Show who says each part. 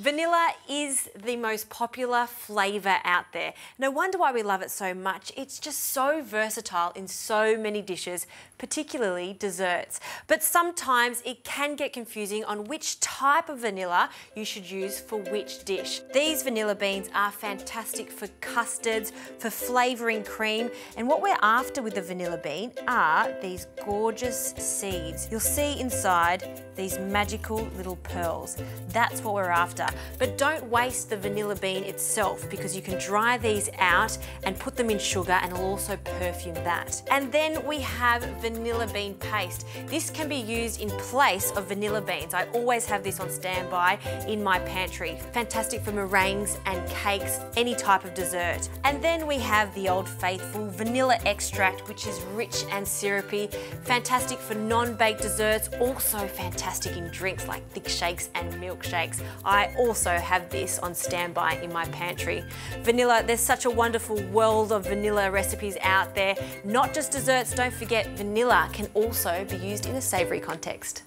Speaker 1: Vanilla is the most popular flavour out there. No wonder why we love it so much. It's just so versatile in so many dishes, particularly desserts. But sometimes it can get confusing on which type of vanilla you should use for which dish. These vanilla beans are fantastic for custards, for flavouring cream, and what we're after with the vanilla bean are these gorgeous seeds. You'll see inside these magical little pearls. That's what we're after. But don't waste the vanilla bean itself, because you can dry these out and put them in sugar, and it'll also perfume that. And then we have vanilla bean paste. This can be used in place of vanilla beans. I always have this on standby in my pantry. Fantastic for meringues and cakes, any type of dessert. And then we have the old faithful vanilla extract, which is rich and syrupy. Fantastic for non-baked desserts, also fantastic in drinks like thick shakes and milkshakes. I also have this on standby in my pantry. Vanilla, there's such a wonderful world of vanilla recipes out there. Not just desserts, don't forget vanilla can also be used in a savoury context.